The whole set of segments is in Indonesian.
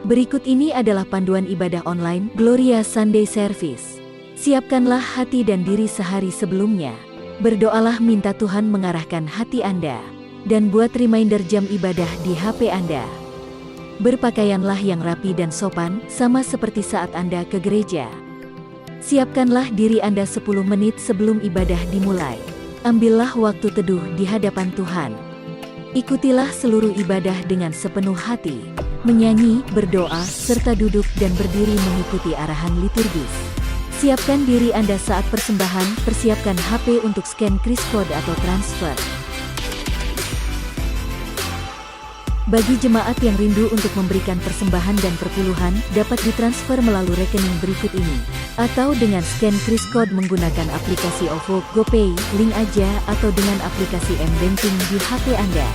Berikut ini adalah panduan ibadah online Gloria Sunday Service. Siapkanlah hati dan diri sehari sebelumnya. Berdoalah minta Tuhan mengarahkan hati Anda. Dan buat reminder jam ibadah di HP Anda. Berpakaianlah yang rapi dan sopan, sama seperti saat Anda ke gereja. Siapkanlah diri Anda 10 menit sebelum ibadah dimulai. Ambillah waktu teduh di hadapan Tuhan. Ikutilah seluruh ibadah dengan sepenuh hati. Menyanyi, berdoa, serta duduk dan berdiri mengikuti arahan liturgis. Siapkan diri Anda saat persembahan, persiapkan HP untuk scan kris code atau transfer. Bagi jemaat yang rindu untuk memberikan persembahan dan perpuluhan, dapat ditransfer melalui rekening berikut ini. Atau dengan scan kris code menggunakan aplikasi OVO, GoPay, link aja, atau dengan aplikasi M-Banking di HP Anda.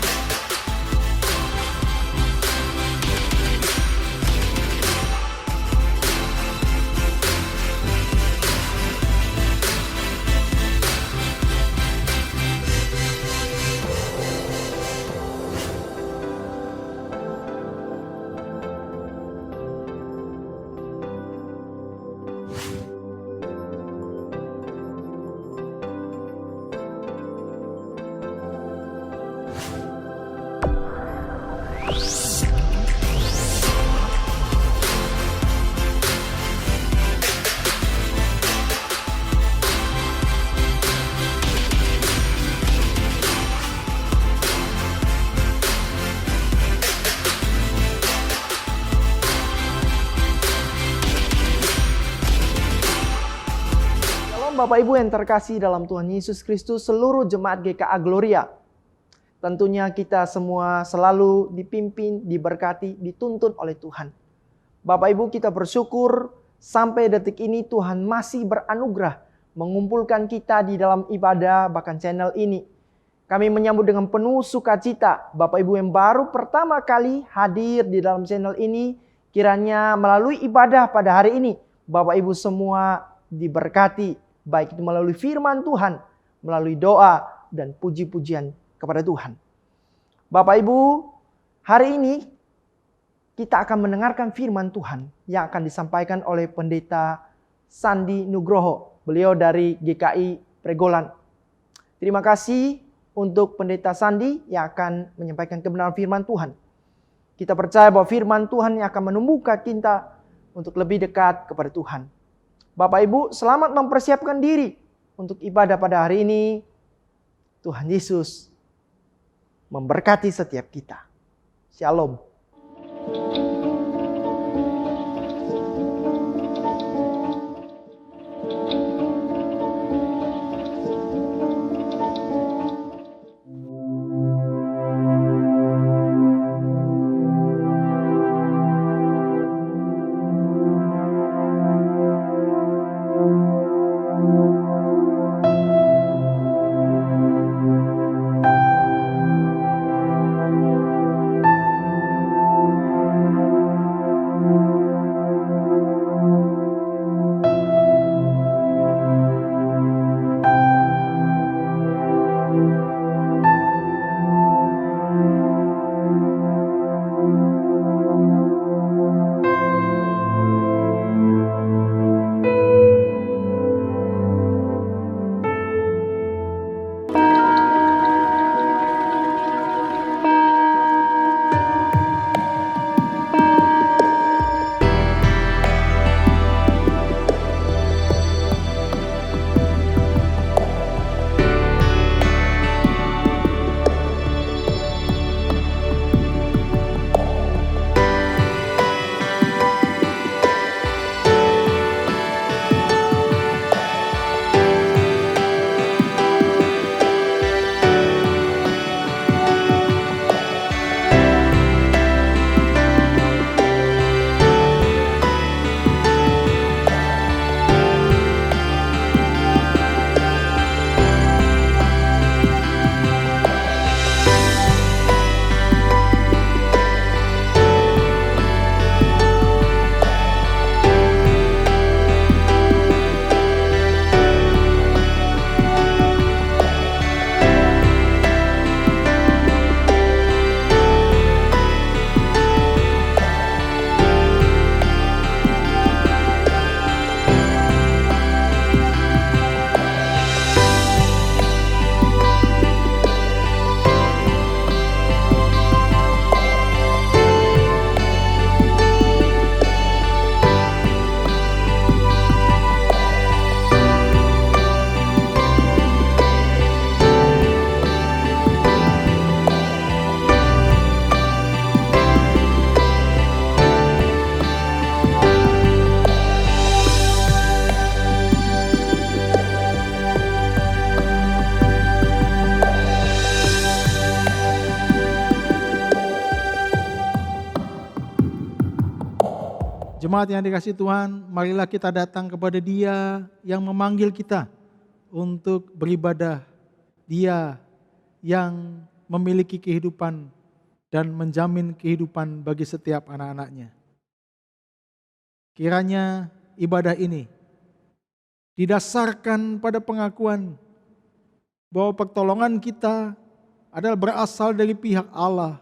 Bapak Ibu yang terkasih dalam Tuhan Yesus Kristus, seluruh jemaat GKA Gloria. Tentunya kita semua selalu dipimpin, diberkati, dituntun oleh Tuhan. Bapak Ibu, kita bersyukur sampai detik ini Tuhan masih beranugerah mengumpulkan kita di dalam ibadah bahkan channel ini. Kami menyambut dengan penuh sukacita Bapak Ibu yang baru pertama kali hadir di dalam channel ini. Kiranya melalui ibadah pada hari ini Bapak Ibu semua diberkati. Baik itu melalui firman Tuhan, melalui doa dan puji-pujian kepada Tuhan. Bapak Ibu, hari ini kita akan mendengarkan firman Tuhan yang akan disampaikan oleh Pendeta Sandi Nugroho. Beliau dari GKI Pregolan. Terima kasih untuk Pendeta Sandi yang akan menyampaikan kebenaran firman Tuhan. Kita percaya bahwa firman Tuhan yang akan menumbuhkan kita untuk lebih dekat kepada Tuhan. Bapak Ibu, selamat mempersiapkan diri untuk ibadah pada hari ini. Tuhan Yesus memberkati setiap kita. Shalom. Jemaat yang dikasihi Tuhan, marilah kita datang kepada Dia yang memanggil kita untuk beribadah. Dia yang memiliki kehidupan dan menjamin kehidupan bagi setiap anak-anaknya. Kiranya ibadah ini didasarkan pada pengakuan bahwa pertolongan kita adalah berasal dari pihak Allah.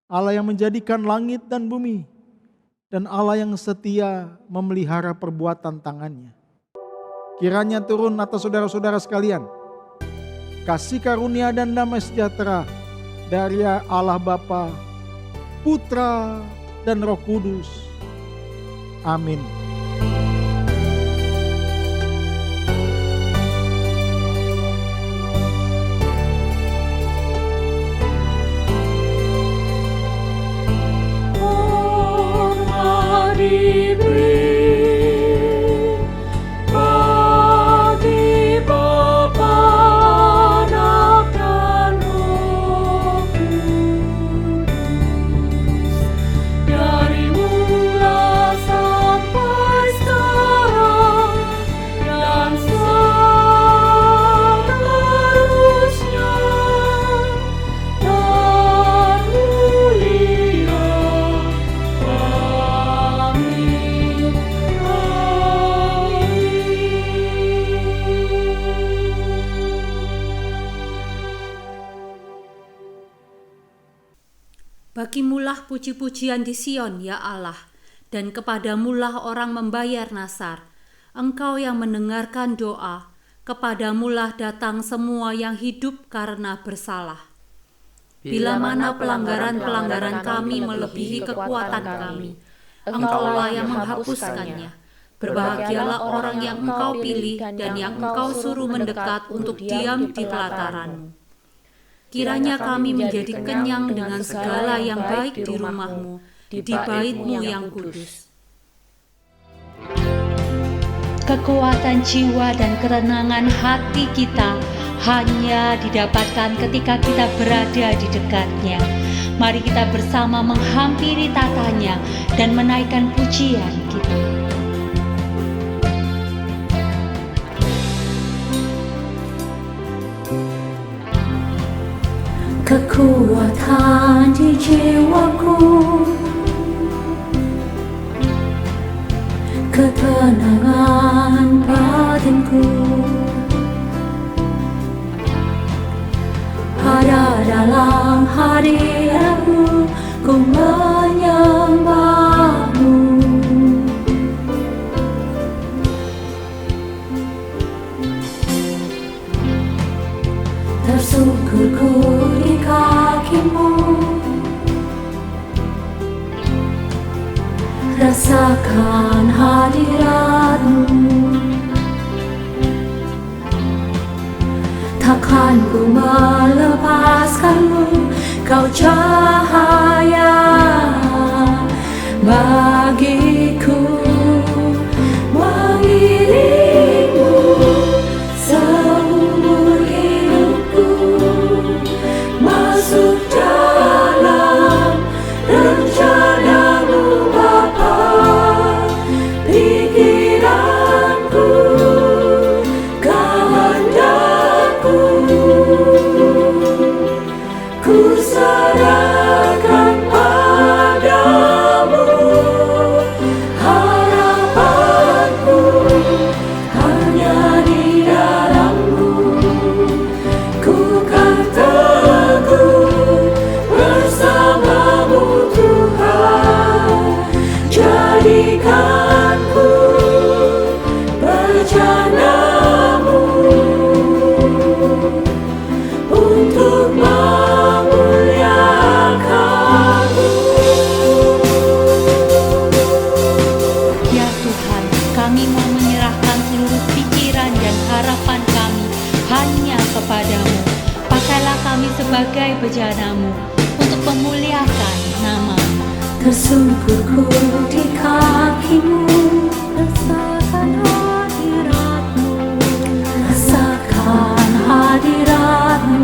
Allah yang menjadikan langit dan bumi, dan Allah yang setia memelihara perbuatan tangannya. Kiranya turun atas saudara-saudara sekalian kasih karunia dan damai sejahtera dari Allah Bapa, Putra, dan Roh Kudus. Amin. Bagimulah puji-pujian di Sion, ya Allah, dan kepadamulah orang membayar nasar. Engkau yang mendengarkan doa, kepadamulah datang semua yang hidup karena bersalah. Bila mana pelanggaran-pelanggaran kami melebihi kekuatan kami, Engkaulah yang menghapuskannya. Berbahagialah orang yang Engkau pilih dan yang Engkau suruh mendekat untuk diam di pelataran-Mu. Kiranya kami menjadi kenyang dengan segala yang baik di rumah-Mu, di bait-Mu yang kudus. Kekuatan jiwa dan ketenangan hati kita hanya didapatkan ketika kita berada di dekat-Nya. Mari kita bersama menghampiri tatanya dan menaikkan pujian kita. Kekuatan di jiwaku, ketenangan batinku, ada dalam hadirat-Mu, ku menyembah-Mu. Tersungkur ku di kaki-Mu, rasakan hadirat-Mu. Takkan ku melepaskan-Mu, Kau cahaya bagiku, mengiring-Mu seumur hidupku, masuk dalam rencana-Mu Bapa. Pikiranku, kehendakku, ku serahkan padamu. Harapanku hanya di dalam-Mu, ku kan teguh bersama-Mu Tuhan. Jadikanku bejana-Mu untuk memuliakan-Mu. Ya Tuhan, kami mau menyerahkan seluruh pikiran dan harapan kami hanya kepadamu. Pakailah kami sebagai bejana-Mu untuk memuliakan nama-Mu. Tersungkur ku di kaki-Mu, rasakan hadirat-Mu, rasakan hadirat-Mu.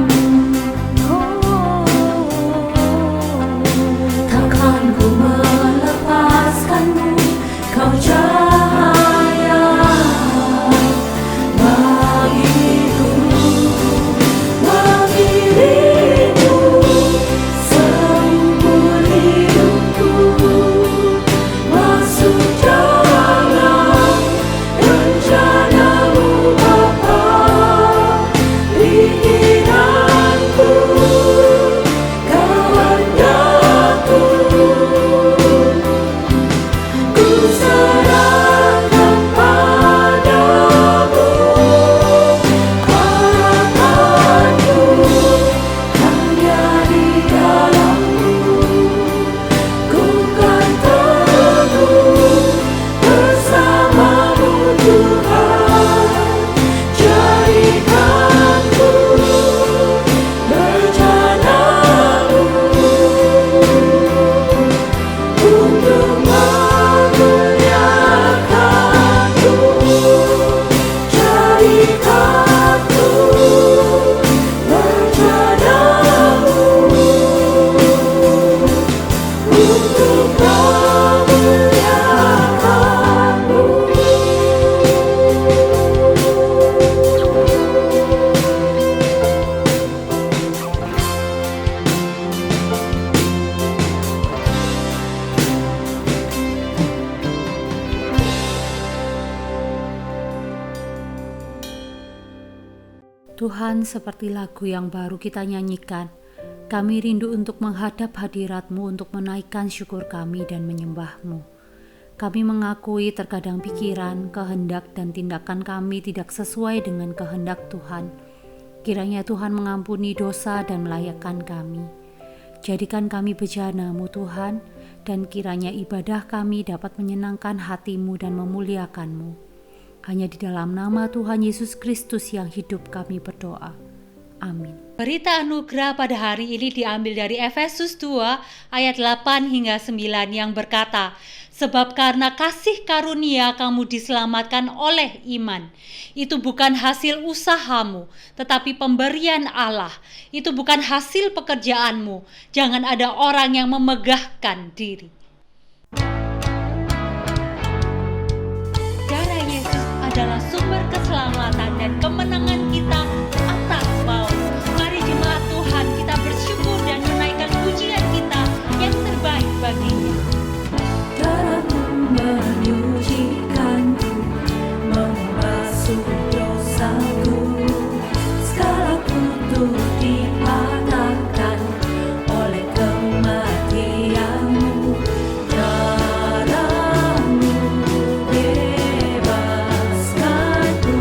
Takkan ku melepaskan-Mu, Tuhan, seperti lagu yang baru kita nyanyikan, kami rindu untuk menghadap hadirat-Mu untuk menaikkan syukur kami dan menyembah-Mu. Kami mengakui terkadang pikiran, kehendak, dan tindakan kami tidak sesuai dengan kehendak Tuhan. Kiranya Tuhan mengampuni dosa dan melayakkan kami. Jadikan kami bejana-Mu Tuhan, dan kiranya ibadah kami dapat menyenangkan hati-Mu dan memuliakan-Mu. Hanya di dalam nama Tuhan Yesus Kristus yang hidup kami berdoa. Amin. Berita anugerah pada hari ini diambil dari Efesus 2 ayat 8 hingga 9 yang berkata, sebab karena kasih karunia kamu diselamatkan oleh iman. Itu bukan hasil usahamu, tetapi pemberian Allah. Itu bukan hasil pekerjaanmu. Jangan ada orang yang memegahkan diri. Darah Yesus adalah sumber keselamatan dan kemenangan kita atas maut. Mari jemaat Tuhan, kita bersyukur dan menaikkan pujian kita yang terbaik baginya. Darah-Mu menyucikanku, membasuh dosaku, segala kutuk dipatahkan oleh kematian-Mu. Darah-Mu bebaskanku,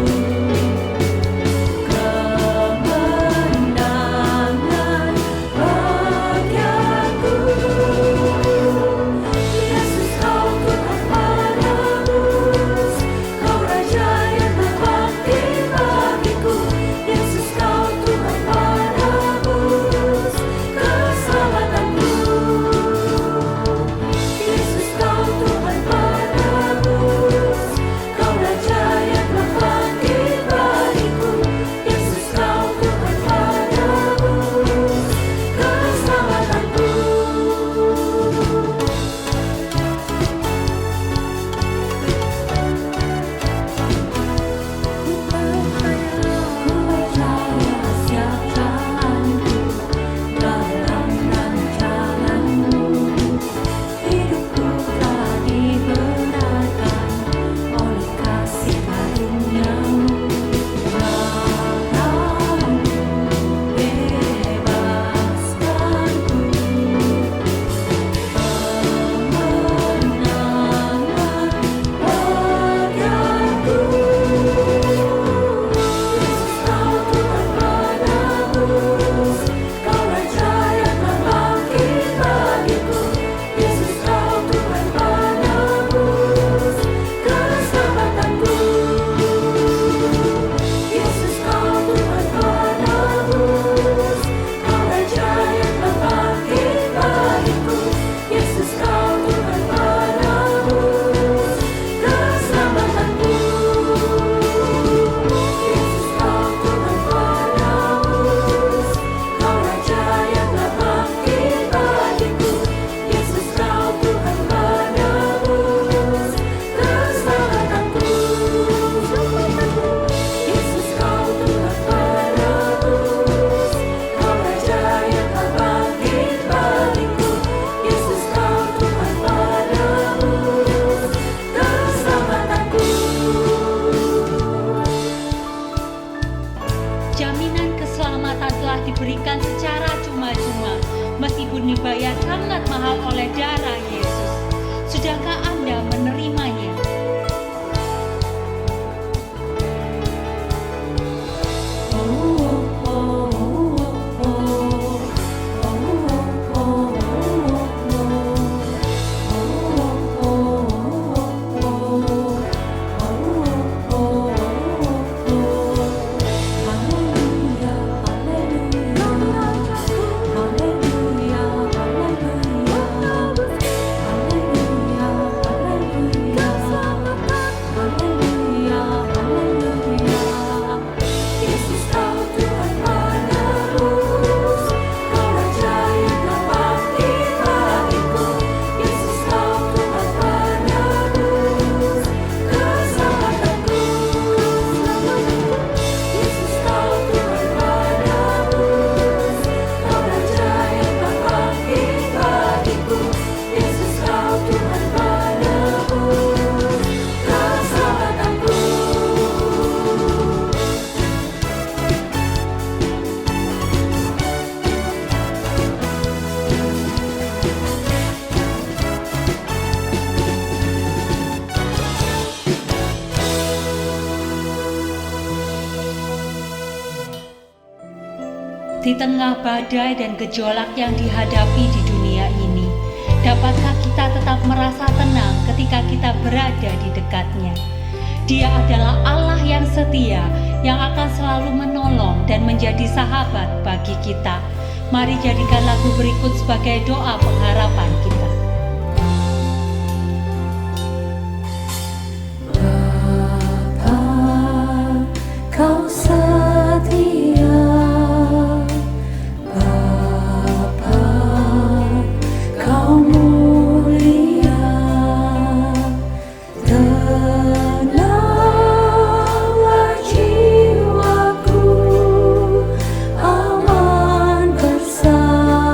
kemenangan bagianku. Yesus, Kau Tuhan penebus, Kau Raja yang berbakti bagiku. Yesus, Kau Tuhan penebus keselamatanku. Yesus, Kau Tuhan penebus, Kau Raja yang berbakti bagiku. Yesus, Kau Tuhan penebus keselamatanku. Ku percaya setiap jalanku dalam rancangan-Mu. Hidupku telah dibenarkan oleh kasih karunia-Mu. Darah-Mu bebaskanku, kemenangan bagianku. Yesus, Kau Tuhan penebus, Kau Raja yang berbakti bagiku. Yesus, Kau Tuhan penebus keselamatanku. Yesus, Kau Tuhan penebus, Kau Raja yang berbakti bagiku. Yesus, Kau Tuhan penebus keselamatanku. Yesus, Kau Tuhan penebus, Kau Raja yang berbakti bagiku. Yesus, Kau Tuhan penebus keselamatanku. Yesus, Kau Tuhan penebus, Kau Raja yang berbakti bagiku. Yesus, Kau Tuhan penebus keselamatanku. Jaminan keselamatan telah diberikan secara cuma-cuma, meskipun dibayar sangat mahal oleh darah Yesus. Sudahkah Anda menerimanya? Haleluya, haleluya, haleluya, haleluya, haleluya, haleluya. Di tengah badai dan gejolak yang dihadapi di dunia ini, dapatkah kita tetap merasa tenang ketika kita berada di dekatnya? Dia adalah Allah yang setia, yang akan selalu menolong dan menjadi sahabat bagi kita. Mari jadikan lagu berikut sebagai doa pengharapan kita. Bapa, Kau setia. Bapa, Kau mulia. Tenanglah jiwaku, aman bersamamu.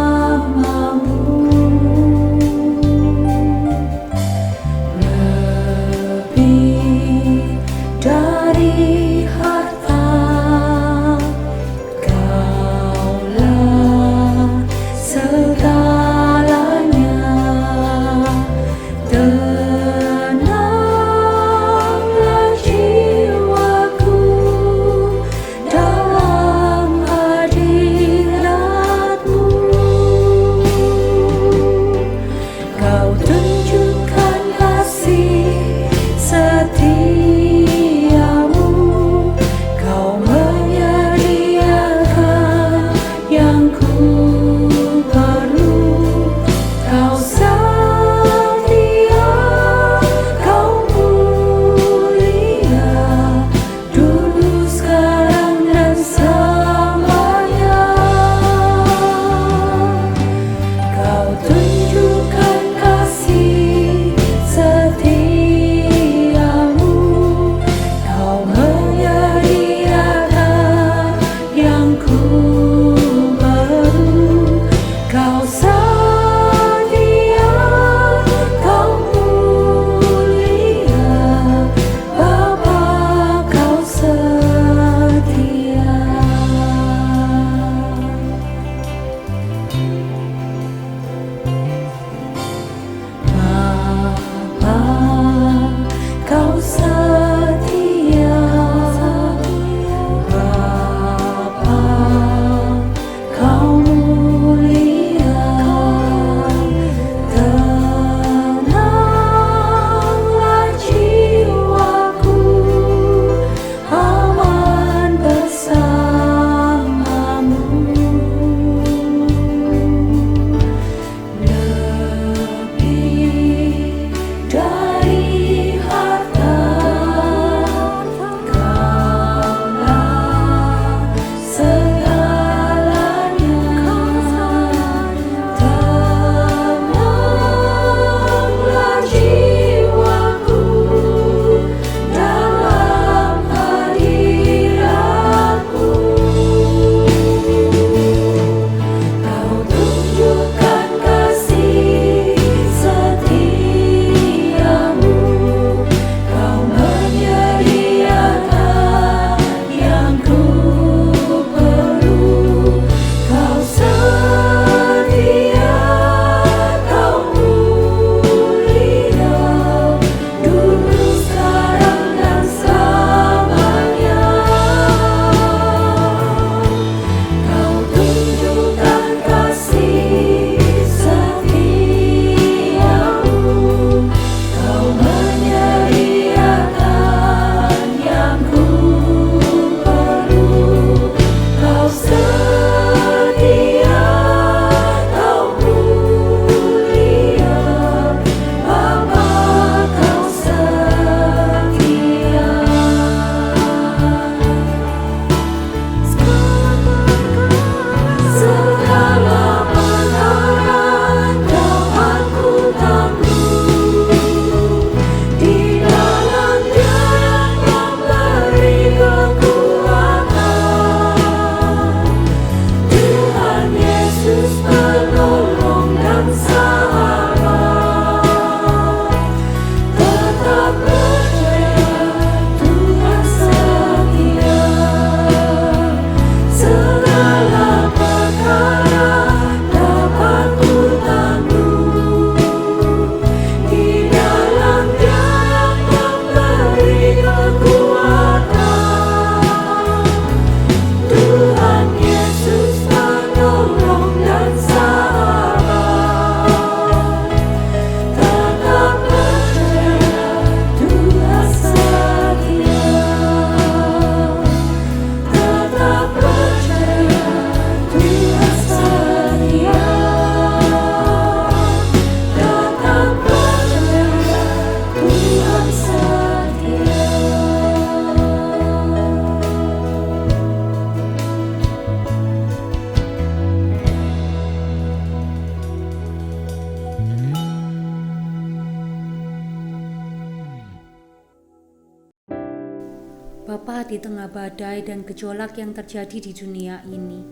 di tengah badai dan gejolak yang terjadi di dunia ini,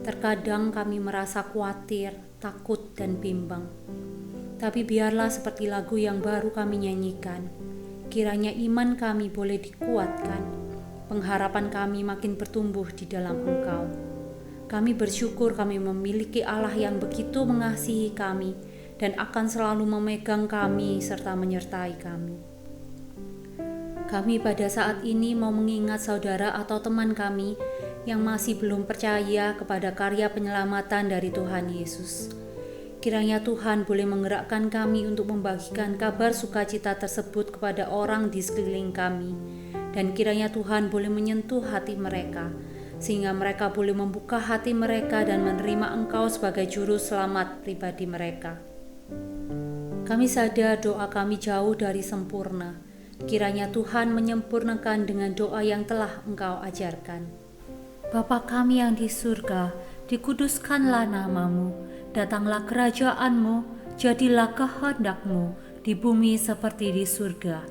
terkadang kami merasa khawatir, takut, dan bimbang. Tapi biarlah seperti lagu yang baru kami nyanyikan, kiranya iman kami boleh dikuatkan, pengharapan kami makin bertumbuh di dalam Engkau. Kami bersyukur kami memiliki Allah yang begitu mengasihi kami dan akan selalu memegang kami serta menyertai kami. Kami pada saat ini mau mengingat saudara atau teman kami yang masih belum percaya kepada karya penyelamatan dari Tuhan Yesus. Kiranya Tuhan boleh menggerakkan kami untuk membagikan kabar sukacita tersebut kepada orang di sekeliling kami, dan kiranya Tuhan boleh menyentuh hati mereka, sehingga mereka boleh membuka hati mereka dan menerima Engkau sebagai juru selamat pribadi mereka. Kami sadar doa kami jauh dari sempurna. Kiranya Tuhan menyempurnakan dengan doa yang telah Engkau ajarkan. Bapa kami yang di surga, dikuduskanlah namamu, datanglah kerajaan-Mu, jadilah kehendak-Mu di bumi seperti di surga.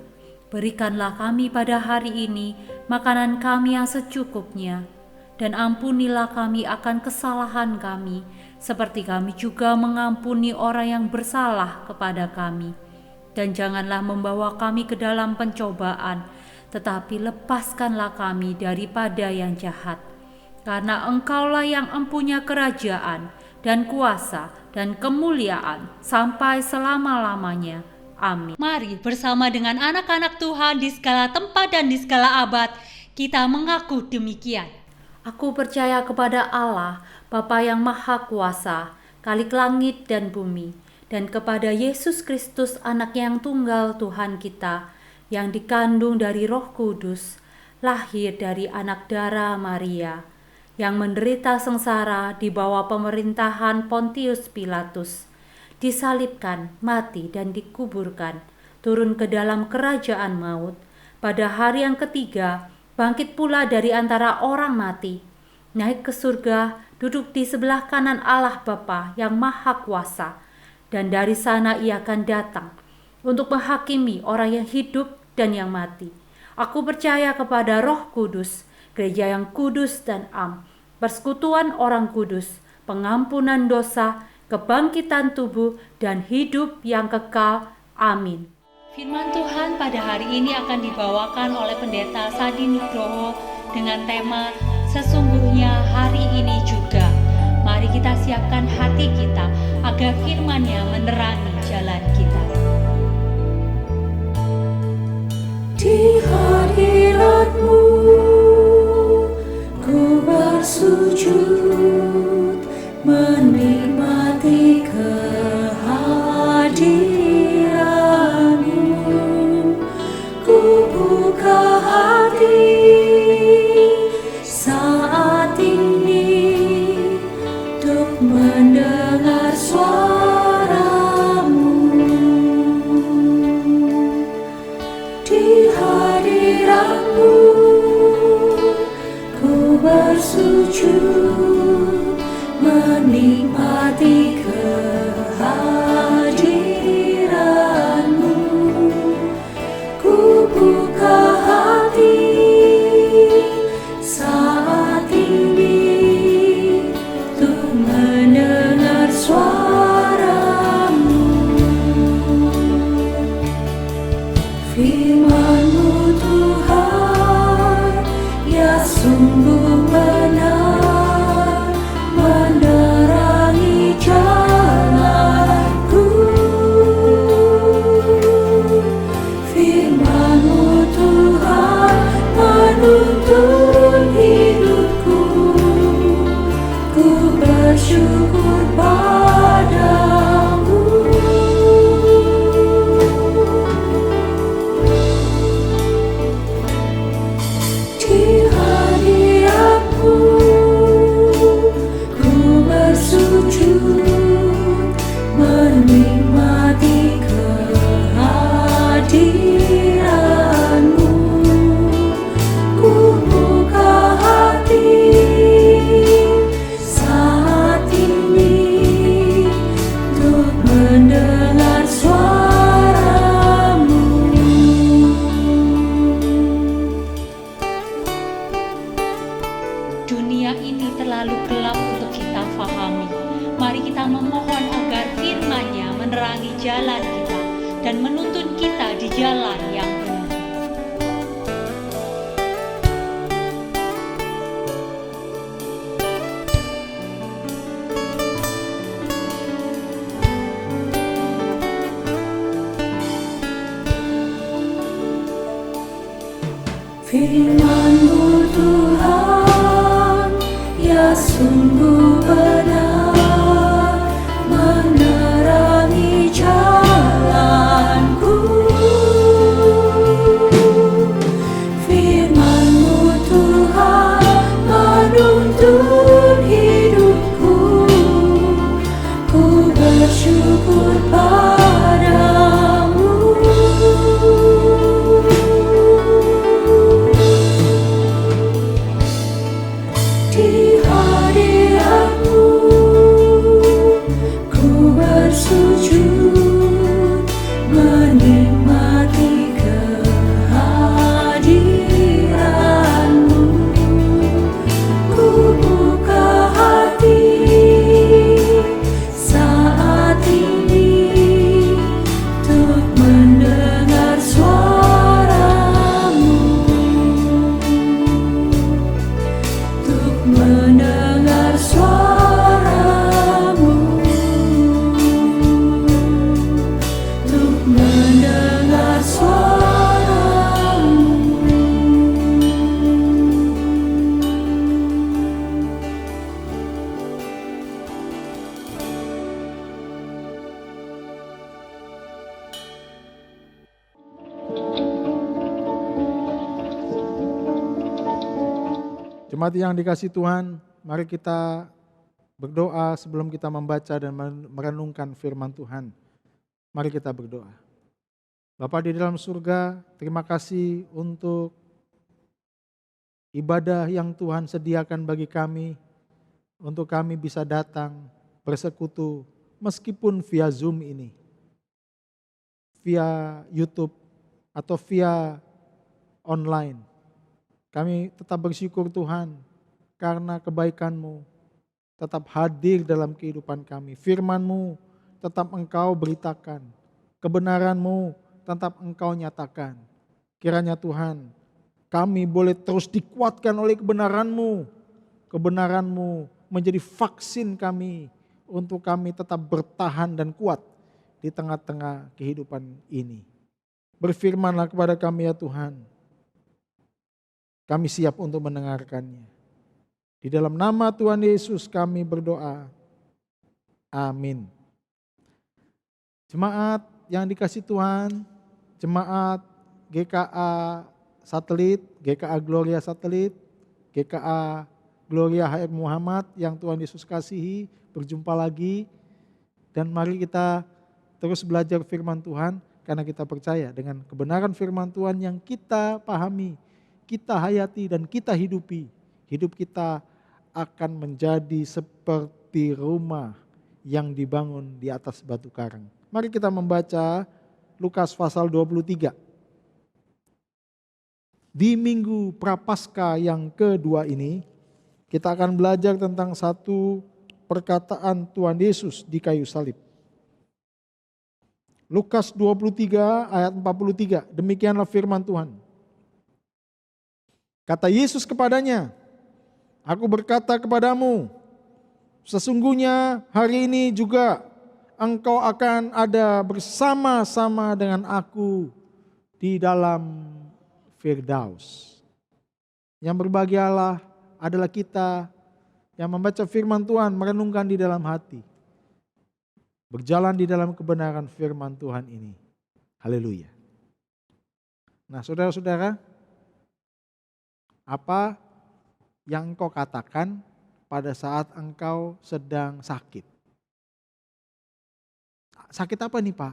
Berikanlah kami pada hari ini makanan kami yang secukupnya, dan ampunilah kami akan kesalahan kami, seperti kami juga mengampuni orang yang bersalah kepada kami. Dan janganlah membawa kami ke dalam pencobaan, tetapi lepaskanlah kami daripada yang jahat. Karena Engkaulah yang empunya kerajaan dan kuasa dan kemuliaan sampai selama-lamanya. Amin. Mari bersama dengan anak-anak Tuhan di segala tempat dan di segala abad, kita mengaku demikian. Aku percaya kepada Allah, Bapa yang Maha Kuasa, Khalik langit dan bumi, dan kepada Yesus Kristus, Anak yang tunggal Tuhan kita, yang dikandung dari Roh Kudus, lahir dari anak darah Maria, yang menderita sengsara di bawah pemerintahan Pontius Pilatus, disalibkan, mati dan dikuburkan, turun ke dalam kerajaan maut, pada hari yang ketiga bangkit pula dari antara orang mati, naik ke surga, duduk di sebelah kanan Allah Bapa yang Maha Kuasa, dan dari sana Ia akan datang untuk menghakimi orang yang hidup dan yang mati. Aku percaya kepada Roh Kudus, gereja yang kudus dan am, persekutuan orang kudus, pengampunan dosa, kebangkitan tubuh, dan hidup yang kekal. Amin. Firman Tuhan pada hari ini akan dibawakan oleh Pendeta Sadi Nugroho dengan tema Sesungguhnya Hari Ini Juga. Mari kita siapkan hati kita agar firman-Nya menerangi jalan kita. Di hadirat-Mu ku bersujud, menikmati kehadiran-Mu. Ku buka hati saat ini untuk mendengar suara-Mu. Di hadirat-Mu ku bersujud, menikmati kehadiran-Mu. Ku buka hati saat ini untuk mendengar suara-Mu. Firman-Mu Tuhan, ya sungguh benar, kita fahami. Mari kita memohon agar firman-Nya menerangi jalan kita dan menuntun kita di jalan yang benar. Firman-Mu Tuhan, ya sungguh benar, menerangi jalanku. Firman-Mu Tuhan, menuntun hidupku. Ku bersyukur padamu. Di hadirat-Mu ku bersujud, menikmati kehadiran-Mu. Ku buka hati saat ini untuk mendengar suara-Mu, untuk mendengar suara-Mu, untuk mendengar suara-Mu. Jemaat yang dikasihi Tuhan, mari kita berdoa sebelum kita membaca dan merenungkan firman Tuhan. Mari kita berdoa. Bapa di dalam surga, terima kasih untuk ibadah yang Tuhan sediakan bagi kami, untuk kami bisa datang bersekutu meskipun via Zoom ini, via YouTube atau via online. Kami tetap bersyukur Tuhan karena kebaikan-Mu tetap hadir dalam kehidupan kami. Firman-Mu tetap Engkau beritakan, kebenaran-Mu tetap Engkau nyatakan. Kiranya Tuhan, kami boleh terus dikuatkan oleh kebenaran-Mu. Kebenaran-Mu menjadi vaksin kami untuk kami tetap bertahan dan kuat di tengah-tengah kehidupan ini. Berfirmanlah kepada kami ya Tuhan. Kami siap untuk mendengarkannya. Di dalam nama Tuhan Yesus kami berdoa. Amin. Jemaat yang dikasihi Tuhan, jemaat GKA Satelit, GKA Gloria Satelit, GKA Gloria HR Muhammad yang Tuhan Yesus kasihi, berjumpa lagi. Dan mari kita terus belajar firman Tuhan karena kita percaya dengan kebenaran firman Tuhan yang kita pahami, kita hayati dan kita hidupi, hidup kita akan menjadi seperti rumah yang dibangun di atas batu karang. Mari kita membaca Lukas pasal 23. Di minggu Prapaskah yang kedua ini, kita akan belajar tentang satu perkataan Tuhan Yesus di kayu salib. Lukas 23 ayat 43, demikianlah firman Tuhan. Kata Yesus kepadanya, aku berkata kepadamu, sesungguhnya hari ini juga engkau akan ada bersama-sama dengan aku di dalam Firdaus. Yang berbahagialah adalah kita yang membaca firman Tuhan, merenungkan di dalam hati. Berjalan di dalam kebenaran firman Tuhan ini. Haleluya. Nah saudara-saudara, apa yang engkau katakan pada saat engkau sedang sakit? Sakit apa nih Pak?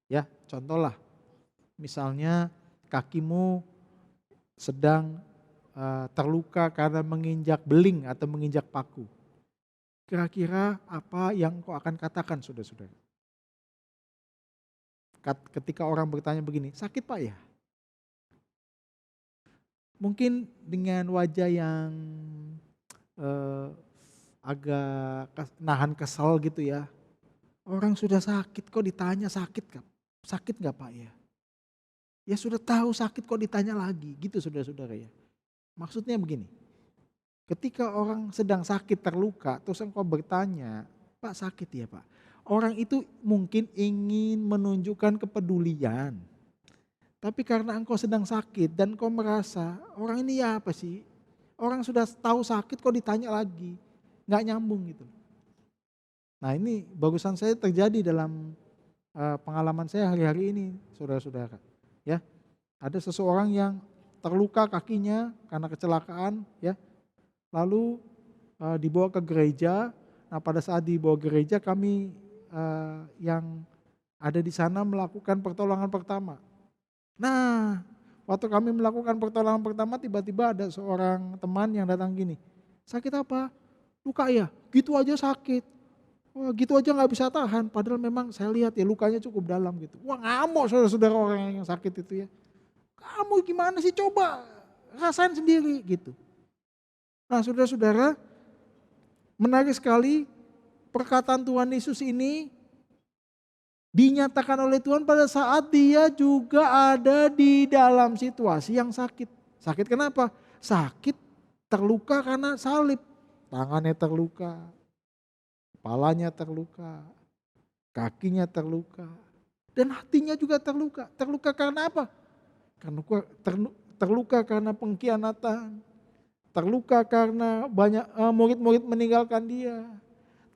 Ya, contohlah. Misalnya kakimu sedang terluka karena menginjak beling atau menginjak paku. Kira-kira apa yang engkau akan katakan saudara-saudara? Ketika orang bertanya begini, sakit Pak ya? Mungkin dengan wajah yang agak nahan kesel gitu ya. Orang sudah sakit kok ditanya sakit gak? Sakit gak Pak ya? Ya sudah tahu sakit kok ditanya lagi gitu saudara-saudara ya. Maksudnya begini, ketika orang sedang sakit terluka terus engkau bertanya, Pak sakit ya Pak? Orang itu mungkin ingin menunjukkan kepedulian. Tapi karena engkau sedang sakit dan engkau merasa orang ini ya apa sih? Orang sudah tahu sakit kok ditanya lagi. Gak nyambung gitu. Nah ini barusan saya terjadi dalam pengalaman saya hari-hari ini saudara-saudara. Ya, ada seseorang yang terluka kakinya karena kecelakaan ya. Lalu dibawa ke gereja. Nah pada saat dibawa ke gereja kami yang ada di sana melakukan pertolongan pertama. Nah waktu kami melakukan pertolongan pertama tiba-tiba ada seorang teman yang datang gini. Sakit apa? Luka ya? Gitu aja sakit. Wah gitu aja gak bisa tahan. Padahal memang saya lihat ya lukanya cukup dalam gitu. Wah ngamuk saudara-saudara orang yang sakit itu ya. Kamu gimana sih coba rasain sendiri gitu. Nah saudara-saudara menarik sekali perkataan Tuhan Yesus ini dinyatakan oleh Tuhan pada saat dia juga ada di dalam situasi yang sakit. Sakit kenapa? Sakit terluka karena salib. Tangannya terluka, kepalanya terluka, kakinya terluka, dan hatinya juga terluka. Terluka karena apa? Terluka karena pengkhianatan, terluka karena banyak murid-murid meninggalkan dia,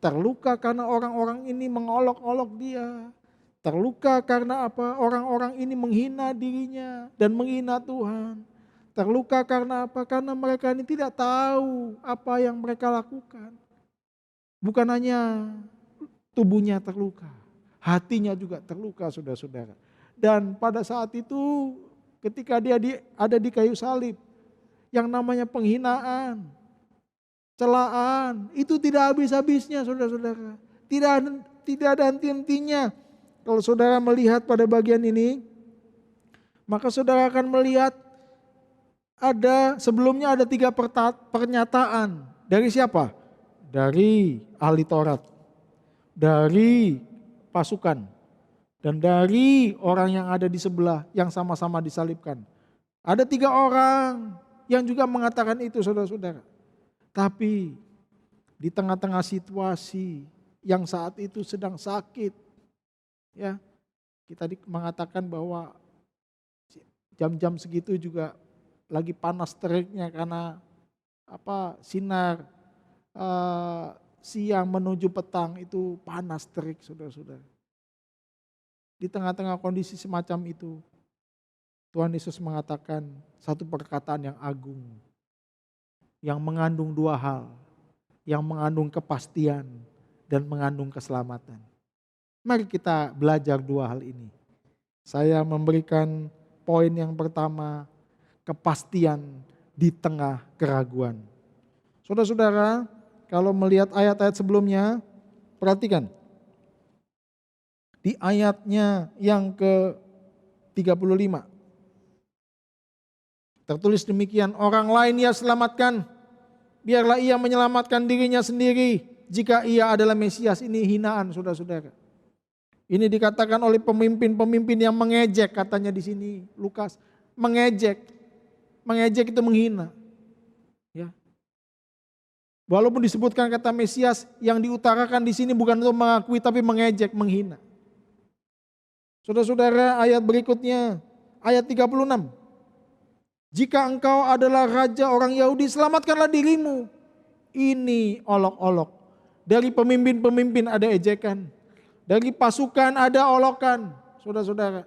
terluka karena orang-orang ini mengolok-olok dia, terluka karena apa? Orang-orang ini menghina dirinya dan menghina Tuhan. Terluka karena apa? Karena mereka ini tidak tahu apa yang mereka lakukan. Bukan hanya tubuhnya terluka, hatinya juga terluka saudara-saudara. Dan pada saat itu ketika dia ada di kayu salib, yang namanya penghinaan, celaan, itu tidak habis-habisnya saudara-saudara. Tidak ada henti-hentinya. Kalau saudara melihat pada bagian ini, maka saudara akan melihat sebelumnya ada 3 pernyataan. Dari siapa? Dari ahli Taurat, dari pasukan, dan dari orang yang ada di sebelah yang sama-sama disalibkan. Ada 3 orang yang juga mengatakan itu saudara-saudara. Tapi di tengah-tengah situasi yang saat itu sedang sakit, ya kita mengatakan bahwa jam-jam segitu juga lagi panas teriknya karena sinar siang menuju petang itu panas terik saudara-saudara. Di tengah-tengah kondisi semacam itu Tuhan Yesus mengatakan satu perkataan yang agung, yang mengandung 2 hal, yang mengandung kepastian dan mengandung keselamatan. Mari kita belajar 2 hal ini. Saya memberikan poin yang pertama, kepastian di tengah keraguan. Saudara-saudara, kalau melihat ayat-ayat sebelumnya, perhatikan. Di ayatnya yang ke-35. Tertulis demikian, orang lain ia selamatkan, biarlah ia menyelamatkan dirinya sendiri jika ia adalah Mesias. Ini hinaan saudara-saudara. Ini dikatakan oleh pemimpin-pemimpin yang mengejek, katanya di sini Lukas, mengejek. Mengejek itu menghina. Ya. Walaupun disebutkan kata Mesias, yang diutarakan di sini bukan untuk mengakui tapi mengejek, menghina. Saudara-saudara, ayat berikutnya, ayat 36. Jika engkau adalah raja orang Yahudi, selamatkanlah dirimu. Ini olok-olok. Dari pemimpin-pemimpin ada ejekan. Dari pasukan ada olokan. Saudara-saudara,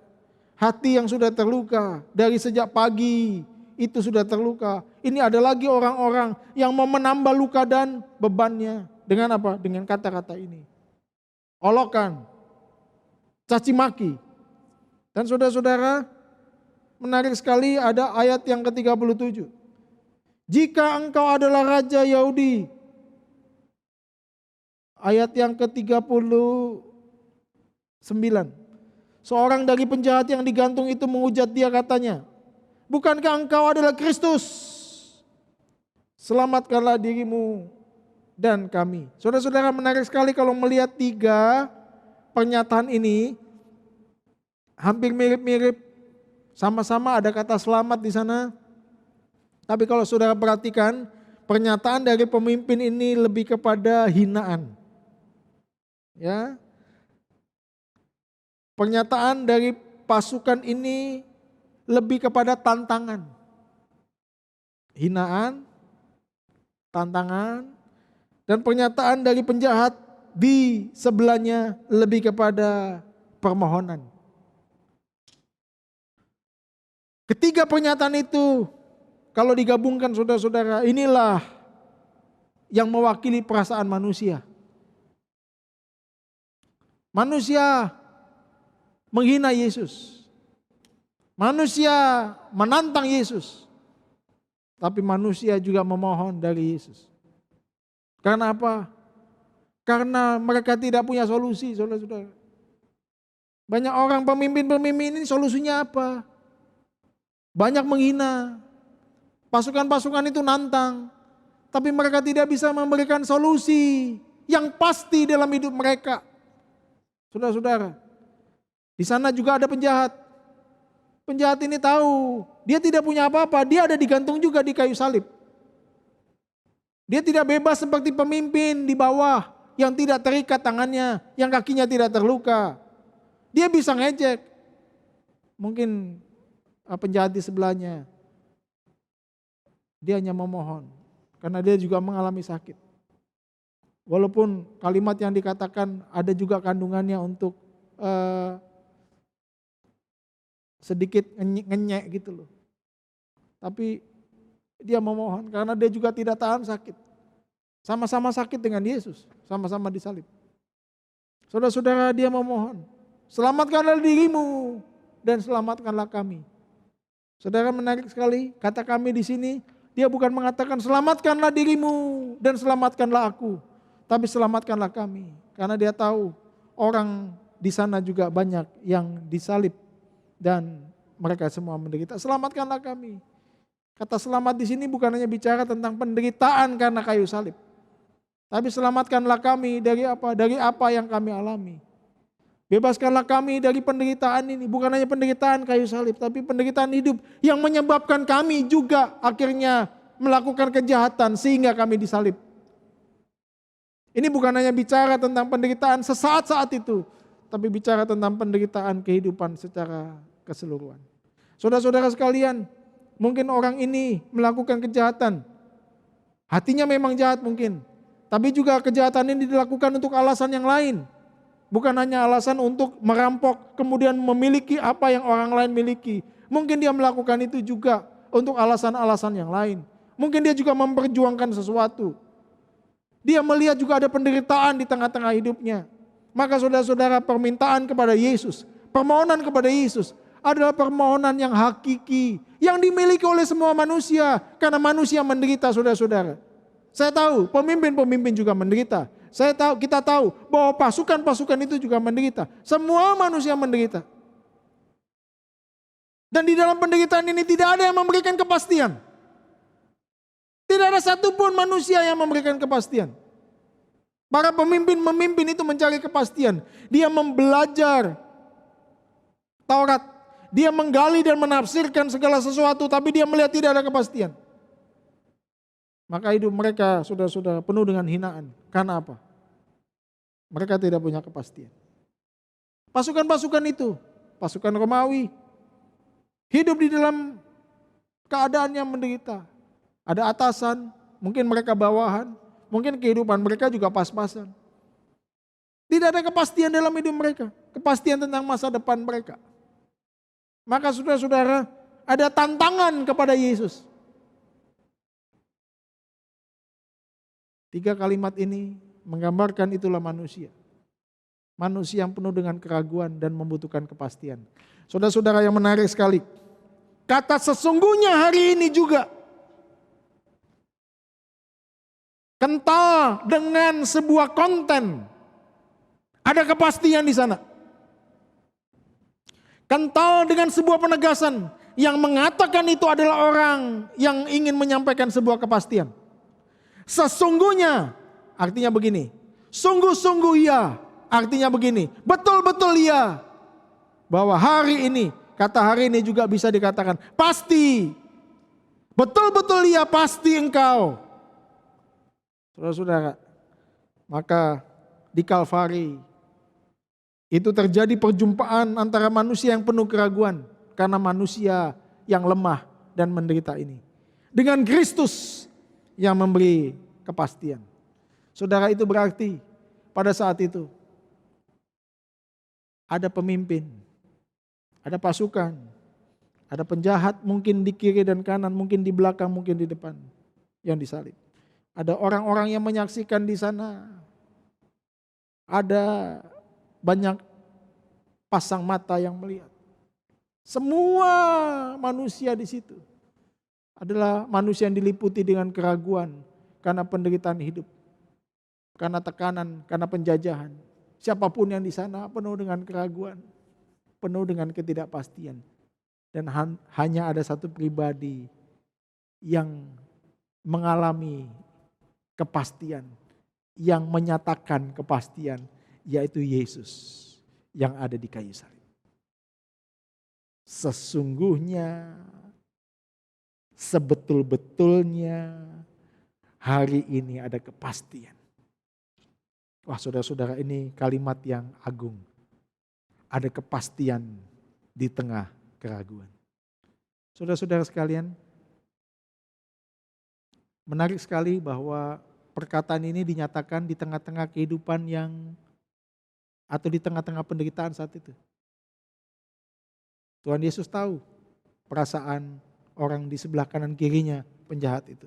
hati yang sudah terluka dari sejak pagi itu sudah terluka. Ini ada lagi orang-orang yang mau menambah luka dan bebannya. Dengan apa? Dengan kata-kata ini. Olokan, caci maki. Dan saudara-saudara, menarik sekali ada ayat yang ke-37. Jika engkau adalah raja Yahudi. Ayat yang ke-39. Seorang dari penjahat yang digantung itu menghujat dia, katanya, bukankah engkau adalah Kristus? Selamatkanlah dirimu dan kami. Saudara-saudara, menarik sekali kalau melihat 3 pernyataan ini hampir mirip-mirip, sama-sama ada kata selamat di sana. Tapi kalau saudara perhatikan, pernyataan dari pemimpin ini lebih kepada hinaan. Ya. Pernyataan dari pasukan ini lebih kepada tantangan. Hinaan, tantangan, dan pernyataan dari penjahat di sebelahnya lebih kepada permohonan. Ketiga pernyataan itu kalau digabungkan saudara-saudara, inilah yang mewakili perasaan manusia. Manusia menghina Yesus. Manusia menantang Yesus. Tapi manusia juga memohon dari Yesus. Karena apa? Karena mereka tidak punya solusi, saudara-saudara. Banyak orang pemimpin-pemimpin ini solusinya apa? Banyak menghina. Pasukan-pasukan itu nantang. Tapi mereka tidak bisa memberikan solusi yang pasti dalam hidup mereka. Saudara-saudara, di sana juga ada penjahat. Penjahat ini tahu, dia tidak punya apa-apa, dia ada digantung juga di kayu salib. Dia tidak bebas seperti pemimpin di bawah yang tidak terikat tangannya, yang kakinya tidak terluka. Dia bisa ngejek. Mungkin penjahat di sebelahnya, dia hanya memohon, karena dia juga mengalami sakit. Walaupun kalimat yang dikatakan ada juga kandungannya untuk sedikit ngenyek gitu loh. Tapi dia memohon karena dia juga tidak tahan sakit. Sama-sama sakit dengan Yesus, sama-sama disalib. Saudara-saudara, dia memohon, selamatkanlah dirimu dan selamatkanlah kami. Saudara, menarik sekali kata kami di sini, dia bukan mengatakan selamatkanlah dirimu dan selamatkanlah aku, tapi selamatkanlah kami. Karena dia tahu orang di sana juga banyak yang disalib dan mereka semua menderita. Selamatkanlah kami. Kata selamat di sini bukan hanya bicara tentang penderitaan karena kayu salib. Tapi selamatkanlah kami dari apa? Dari apa yang kami alami. Bebaskanlah kami dari penderitaan ini. Bukan hanya penderitaan kayu salib, tapi penderitaan hidup yang menyebabkan kami juga akhirnya melakukan kejahatan sehingga kami disalib. Ini bukan hanya bicara tentang penderitaan sesaat-saat itu, tapi bicara tentang penderitaan kehidupan secara keseluruhan. Saudara-saudara sekalian, mungkin orang ini melakukan kejahatan. Hatinya memang jahat mungkin, tapi juga kejahatan ini dilakukan untuk alasan yang lain. Bukan hanya alasan untuk merampok, kemudian memiliki apa yang orang lain miliki. Mungkin dia melakukan itu juga untuk alasan-alasan yang lain. Mungkin dia juga memperjuangkan sesuatu. Dia melihat juga ada penderitaan di tengah-tengah hidupnya. Maka saudara-saudara, permintaan kepada Yesus, permohonan kepada Yesus adalah permohonan yang hakiki, yang dimiliki oleh semua manusia, karena manusia menderita, saudara-saudara. Saya tahu pemimpin-pemimpin juga menderita. Kita tahu bahwa pasukan-pasukan itu juga menderita. Semua manusia menderita. Dan di dalam penderitaan ini tidak ada yang memberikan kepastian. Tidak ada satupun manusia yang memberikan kepastian. Para pemimpin-pemimpin itu mencari kepastian. Dia membelajar Taurat. Dia menggali dan menafsirkan segala sesuatu, tapi dia melihat tidak ada kepastian. Maka hidup mereka saudara-saudara penuh dengan hinaan. Karena apa? Mereka tidak punya kepastian. Pasukan-pasukan itu, pasukan Romawi, hidup di dalam keadaan yang menderita. Ada atasan, mungkin mereka bawahan, mungkin kehidupan mereka juga pas-pasan. Tidak ada kepastian dalam hidup mereka, kepastian tentang masa depan mereka. Maka saudara-saudara, ada tantangan kepada Yesus. 3 kalimat ini menggambarkan itulah manusia. Manusia yang penuh dengan keraguan dan membutuhkan kepastian. Saudara-saudara yang menarik sekali. Kata sesungguhnya hari ini juga kental dengan sebuah konten. Ada kepastian di sana. Kental dengan sebuah penegasan yang mengatakan itu adalah orang yang ingin menyampaikan sebuah kepastian. Sesungguhnya artinya begini. Sungguh-sungguh iya, artinya begini. Betul-betul iya. Bahwa hari ini, kata hari ini juga bisa dikatakan pasti. Betul-betul iya, pasti engkau. Saudara-saudara, maka di Kalvari itu terjadi perjumpaan antara manusia yang penuh keraguan karena manusia yang lemah dan menderita ini dengan Kristus yang memberi kepastian. Saudara, itu berarti pada saat itu ada pemimpin, ada pasukan, ada penjahat mungkin di kiri dan kanan, mungkin di belakang, mungkin di depan yang disalib. Ada orang-orang yang menyaksikan di sana. Ada banyak pasang mata yang melihat. Semua manusia di situ adalah manusia yang diliputi dengan keraguan karena penderitaan hidup, karena tekanan, karena penjajahan. Siapapun yang di sana penuh dengan keraguan, penuh dengan ketidakpastian. Dan hanya ada satu pribadi yang mengalami kepastian, yang menyatakan kepastian, yaitu Yesus yang ada di kayu salib. Sesungguhnya, sebetul-betulnya hari ini ada kepastian. Wah, saudara-saudara, ini kalimat yang agung. Ada kepastian di tengah keraguan. Saudara-saudara sekalian, menarik sekali bahwa perkataan ini dinyatakan di tengah-tengah kehidupan atau di tengah-tengah penderitaan saat itu. Tuhan Yesus tahu perasaan orang di sebelah kanan kirinya penjahat itu.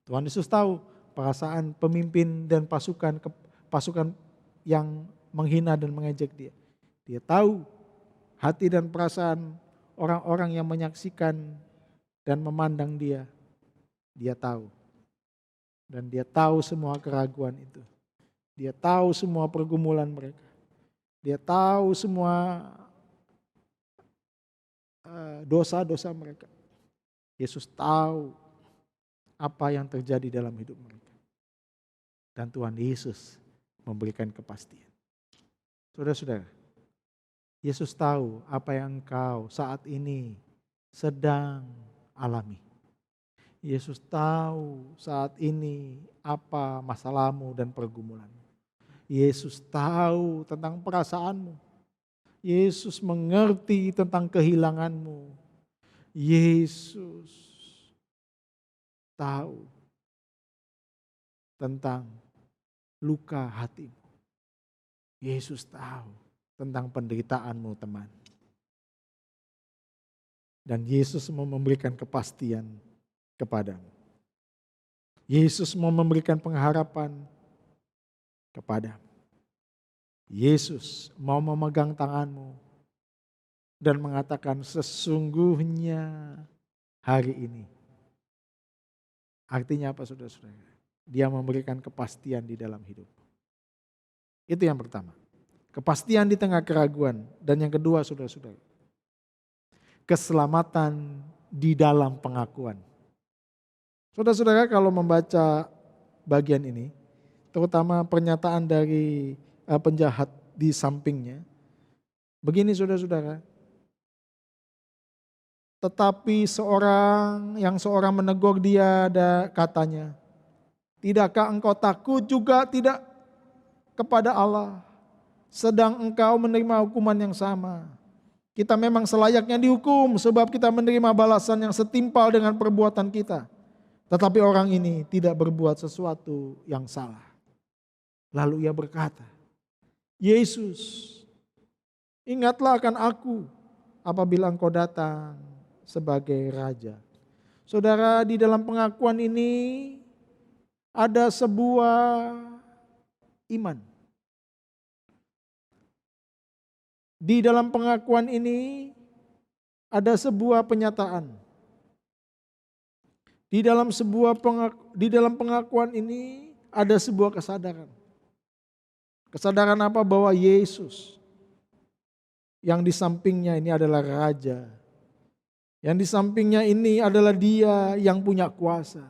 Tuhan Yesus tahu perasaan pemimpin dan pasukan yang menghina dan mengejek dia. Dia tahu hati dan perasaan orang-orang yang menyaksikan dan memandang dia. Dia tahu. Dan dia tahu semua keraguan itu. Dia tahu semua pergumulan mereka. Dia tahu semua dosa-dosa mereka. Yesus tahu apa yang terjadi dalam hidup mereka. Dan Tuhan Yesus memberikan kepastian. Saudara-saudara, Yesus tahu apa yang engkau saat ini sedang alami. Yesus tahu saat ini apa masalahmu dan pergumulanmu. Yesus tahu tentang perasaanmu. Yesus mengerti tentang kehilanganmu. Yesus tahu tentang luka hatimu. Yesus tahu tentang penderitaanmu, teman. Dan Yesus mau memberikan kepastian kepadamu. Yesus mau memberikan pengharapan kepadamu. Yesus mau memegang tanganmu dan mengatakan sesungguhnya hari ini. Artinya apa, saudara-saudara? Dia memberikan kepastian di dalam hidup. Itu yang pertama. Kepastian di tengah keraguan. Dan yang kedua, saudara-saudara, keselamatan di dalam pengakuan. Saudara-saudara, kalau membaca bagian ini, terutama pernyataan dari penjahat di sampingnya, begini saudara-saudara, tetapi seorang menegur dia, ada katanya, tidakkah engkau takut juga tidak kepada Allah, sedang engkau menerima hukuman yang sama. Kita memang selayaknya dihukum sebab kita menerima balasan yang setimpal dengan perbuatan kita. Tetapi orang ini tidak berbuat sesuatu yang salah. Lalu ia berkata, Yesus, ingatlah akan aku apabila engkau datang sebagai raja. Saudara, di dalam pengakuan ini ada sebuah iman. Di dalam pengakuan ini ada sebuah penyataan. Di dalam pengakuan ini ada sebuah kesadaran. Kesadaran apa? Bahwa Yesus yang di sampingnya ini adalah raja. Yang di sampingnya ini adalah dia yang punya kuasa.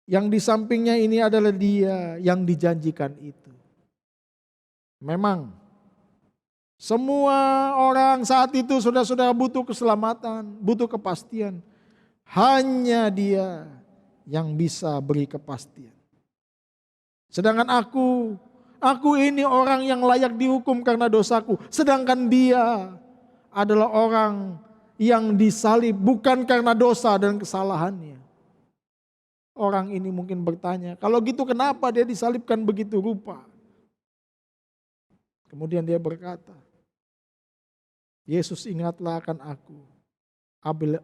Yang di sampingnya ini adalah Dia yang dijanjikan itu. Memang semua orang saat itu saudara-saudara butuh keselamatan, butuh kepastian. Hanya Dia yang bisa beri kepastian. Sedangkan aku ini orang yang layak dihukum karena dosaku. Sedangkan Dia adalah orang yang disalib bukan karena dosa dan kesalahannya. Orang ini mungkin bertanya, kalau gitu kenapa Dia disalibkan begitu rupa? Kemudian Dia berkata, Yesus, ingatlah akan aku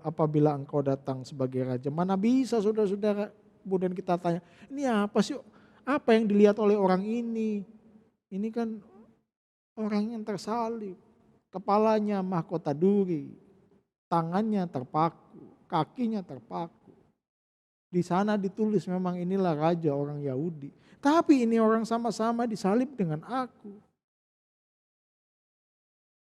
apabila engkau datang sebagai raja. Mana bisa saudara-saudara, kemudian kita tanya, ini apa sih? Apa yang dilihat oleh orang ini? Ini kan orang yang tersalib. Kepalanya mahkota duri, tangannya terpaku, kakinya terpaku. Di sana ditulis memang inilah raja orang Yahudi. Tapi ini orang sama-sama disalib dengan aku.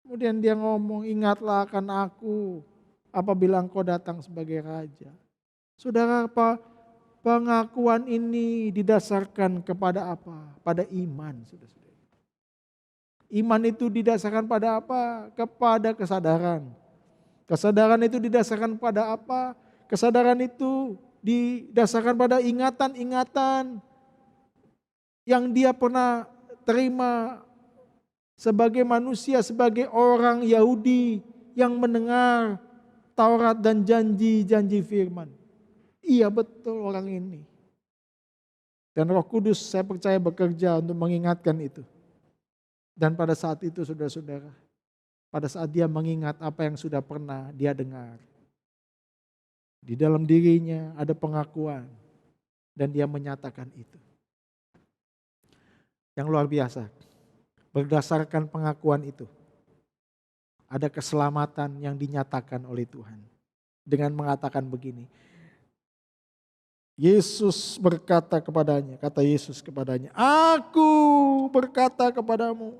Kemudian Dia ngomong, ingatlah akan aku apabila engkau datang sebagai raja. Saudara, pengakuan ini didasarkan kepada apa? Pada iman. Saudara-saudara. Iman itu didasarkan pada apa? Kepada kesadaran. Kesadaran itu didasarkan pada apa? Kesadaran itu didasarkan pada ingatan-ingatan yang dia pernah terima sebagai manusia, sebagai orang Yahudi yang mendengar Taurat dan janji-janji firman. Iya betul orang ini. Dan Roh Kudus saya percaya bekerja untuk mengingatkan itu. Dan pada saat itu saudara-saudara, pada saat dia mengingat apa yang sudah pernah dia dengar, di dalam dirinya ada pengakuan dan dia menyatakan itu. Yang luar biasa, berdasarkan pengakuan itu, ada keselamatan yang dinyatakan oleh Tuhan. Dengan mengatakan begini, Yesus berkata kepadanya, kata Yesus kepadanya, aku berkata kepadamu,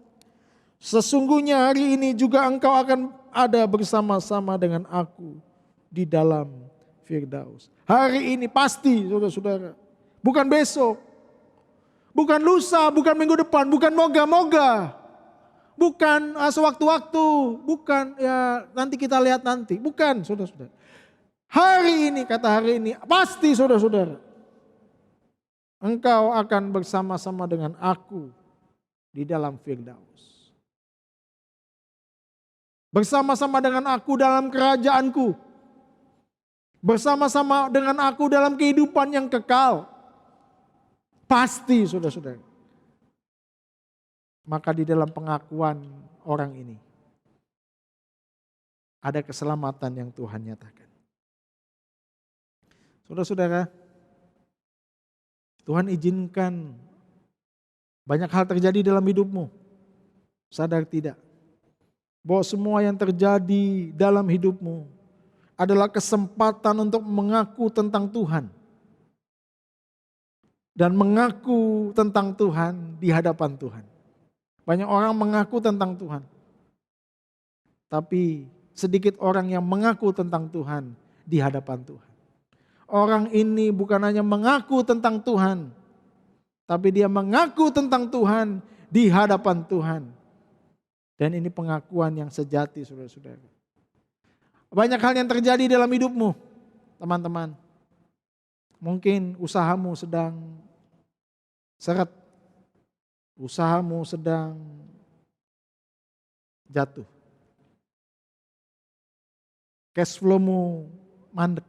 sesungguhnya hari ini juga engkau akan ada bersama-sama dengan aku di dalam Firdaus. Hari ini pasti saudara-saudara. Bukan besok. Bukan lusa, bukan minggu depan, bukan moga-moga. Bukan sewaktu-waktu, bukan ya nanti kita lihat nanti. Bukan saudara-saudara. Hari ini, kata hari ini, pasti saudara-saudara. Engkau akan bersama-sama dengan aku di dalam Firdaus. Bersama-sama dengan aku dalam kerajaanku. Bersama-sama dengan aku dalam kehidupan yang kekal. Pasti saudara-saudara. Maka di dalam pengakuan orang ini ada keselamatan yang Tuhan nyatakan. Saudara-saudara, Tuhan izinkan banyak hal terjadi dalam hidupmu. Sadar tidak? Bahwa semua yang terjadi dalam hidupmu adalah kesempatan untuk mengaku tentang Tuhan. Dan mengaku tentang Tuhan di hadapan Tuhan. Banyak orang mengaku tentang Tuhan. Tapi sedikit orang yang mengaku tentang Tuhan di hadapan Tuhan. Orang ini bukan hanya mengaku tentang Tuhan. Tapi dia mengaku tentang Tuhan di hadapan Tuhan. Dan ini pengakuan yang sejati saudara-saudara. Banyak hal yang terjadi dalam hidupmu, teman-teman. Mungkin usahamu sedang seret, usahamu sedang jatuh. Cash flow-mu mandek.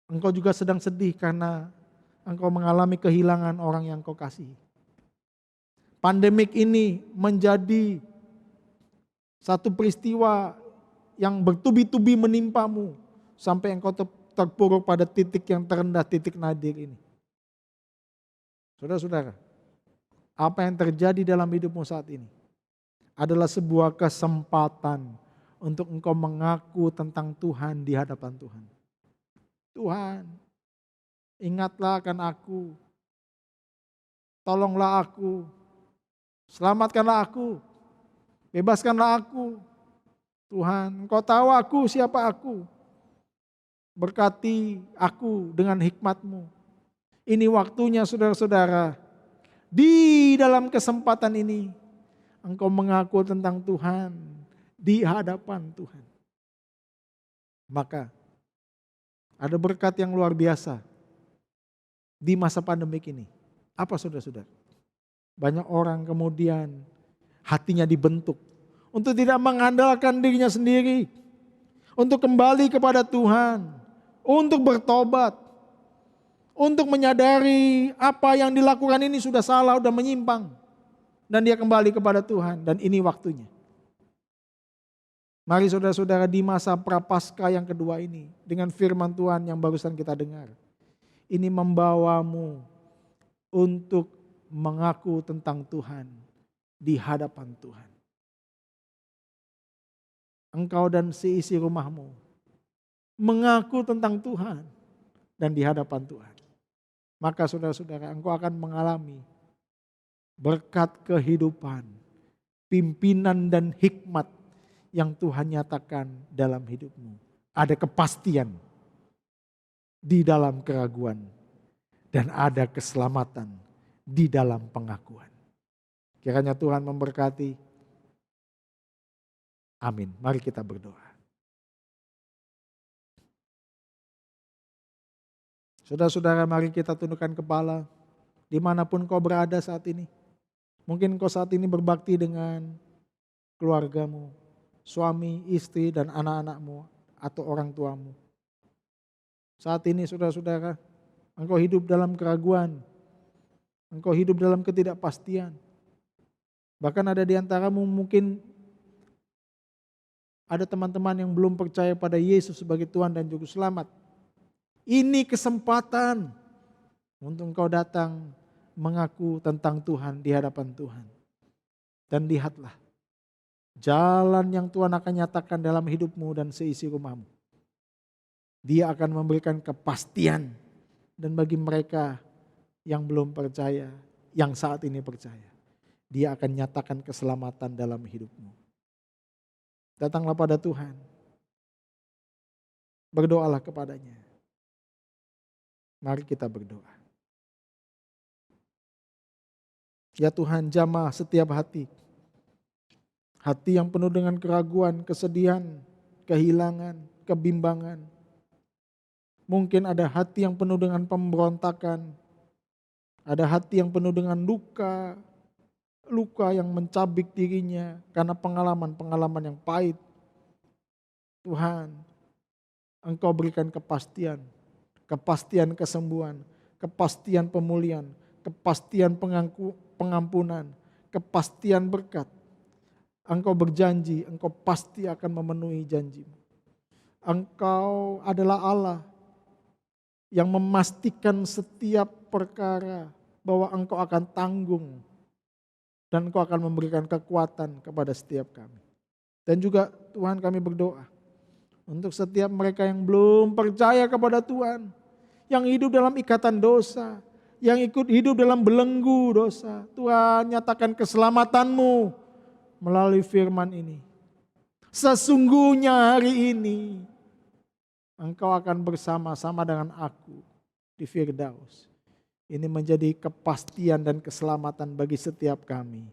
Engkau juga sedang sedih karena engkau mengalami kehilangan orang yang kau kasihi. Pandemik ini menjadi satu peristiwa yang bertubi-tubi menimpamu sampai engkau terpuruk pada titik yang terendah, titik nadir ini. Saudara-saudara, apa yang terjadi dalam hidupmu saat ini adalah sebuah kesempatan untuk engkau mengaku tentang Tuhan di hadapan Tuhan. Tuhan, ingatlah akan aku, tolonglah aku, selamatkanlah aku. Bebaskanlah aku. Tuhan, Engkau tahu aku siapa aku. Berkati aku dengan hikmat-Mu. Ini waktunya saudara-saudara, di dalam kesempatan ini engkau mengaku tentang Tuhan di hadapan Tuhan. Maka ada berkat yang luar biasa di masa pandemik ini. Apa saudara-saudara? Banyak orang kemudian hatinya dibentuk untuk tidak mengandalkan dirinya sendiri, untuk kembali kepada Tuhan, untuk bertobat, untuk menyadari apa yang dilakukan ini sudah salah, sudah menyimpang, dan dia kembali kepada Tuhan, dan ini waktunya. Mari saudara-saudara, di masa Prapaskah yang kedua ini, dengan firman Tuhan yang barusan kita dengar, ini membawamu untuk mengaku tentang Tuhan di hadapan Tuhan. Engkau dan seisi rumahmu mengaku tentang Tuhan dan di hadapan Tuhan. Maka saudara-saudara, engkau akan mengalami berkat kehidupan, pimpinan dan hikmat yang Tuhan nyatakan dalam hidupmu. Ada kepastian di dalam keraguan dan ada keselamatan di dalam pengakuan. Kiranya Tuhan memberkati. Amin. Mari kita berdoa. Saudara-saudara, mari kita tundukkan kepala dimanapun kau berada saat ini. Mungkin kau saat ini berbakti dengan keluargamu, suami, istri, dan anak-anakmu atau orang tuamu. Saat ini saudara-saudara, engkau hidup dalam keraguan, engkau hidup dalam ketidakpastian. Bahkan ada di antaramu mungkin ada teman-teman yang belum percaya pada Yesus sebagai Tuhan dan Juru Selamat. Ini kesempatan untuk engkau datang mengaku tentang Tuhan di hadapan Tuhan. Dan lihatlah jalan yang Tuhan akan nyatakan dalam hidupmu dan seisi rumahmu. Dia akan memberikan kepastian, dan bagi mereka yang belum percaya, yang saat ini percaya, dia akan nyatakan keselamatan dalam hidupmu. Datanglah pada Tuhan, berdoalah kepadanya. Mari kita berdoa. Ya Tuhan, jamah setiap hati. Hati yang penuh dengan keraguan, kesedihan, kehilangan, kebimbangan. Mungkin ada hati yang penuh dengan pemberontakan. Ada hati yang penuh dengan luka. Luka yang mencabik dirinya karena pengalaman-pengalaman yang pahit. Tuhan, Engkau berikan kepastian. Kepastian kesembuhan. Kepastian pemulihan. Kepastian pengampunan. Kepastian berkat. Engkau berjanji, Engkau pasti akan memenuhi janji-Mu. Engkau adalah Allah yang memastikan setiap perkara bahwa Engkau akan tanggung dan Engkau akan memberikan kekuatan kepada setiap kami. Dan juga Tuhan, kami berdoa untuk setiap mereka yang belum percaya kepada Tuhan, yang hidup dalam ikatan dosa, yang ikut hidup dalam belenggu dosa. Tuhan, nyatakan keselamatan-Mu melalui firman ini. Sesungguhnya hari ini Engkau akan bersama-sama dengan aku di Firdaus. Ini menjadi kepastian dan keselamatan bagi setiap kami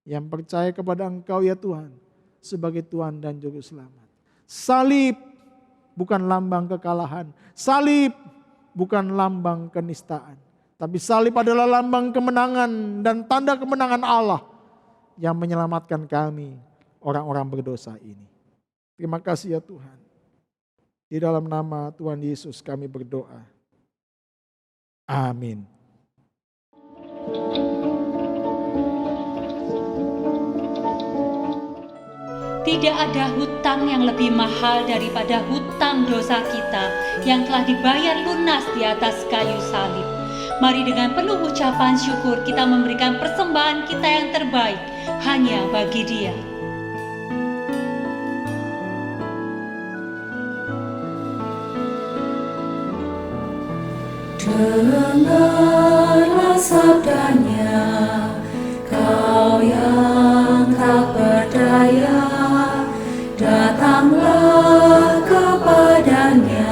yang percaya kepada Engkau ya Tuhan sebagai Tuhan dan Juru Selamat. Salib bukan lambang kekalahan. Salib bukan lambang kenistaan. Tapi salib adalah lambang kemenangan dan tanda kemenangan Allah yang menyelamatkan kami, orang-orang berdosa ini. Terima kasih ya Tuhan. Di dalam nama Tuhan Yesus kami berdoa. Amin. Tidak ada hutang yang lebih mahal daripada hutang dosa kita yang telah dibayar lunas di atas kayu salib. Mari dengan penuh ucapan syukur kita memberikan persembahan kita yang terbaik hanya bagi Dia. Dengarlah sabdanya, kau yang tak berdaya, datanglah kepadanya.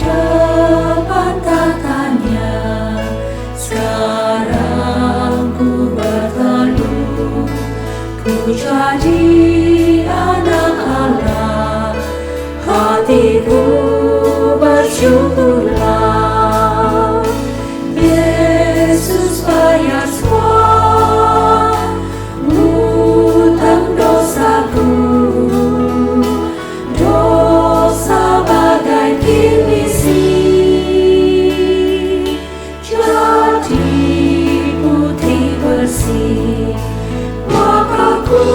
depan tatanya. Sekarang ku berteduh, ku jadi anak Allah. Hatiku bersyukurlah, Yesus bayar semua hutang dosaku. Dosa bagai kilisi jadi putih bersih, maka ku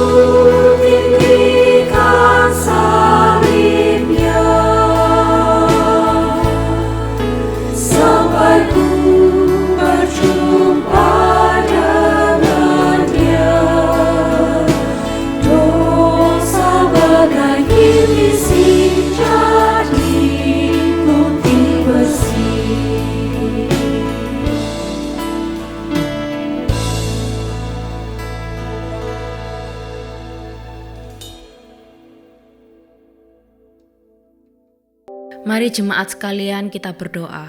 tinggikan salibnya sampai ku berjumpa dengan Dia. Dosa bagai kilisi jadi putih bersih. Mari jemaat sekalian kita berdoa.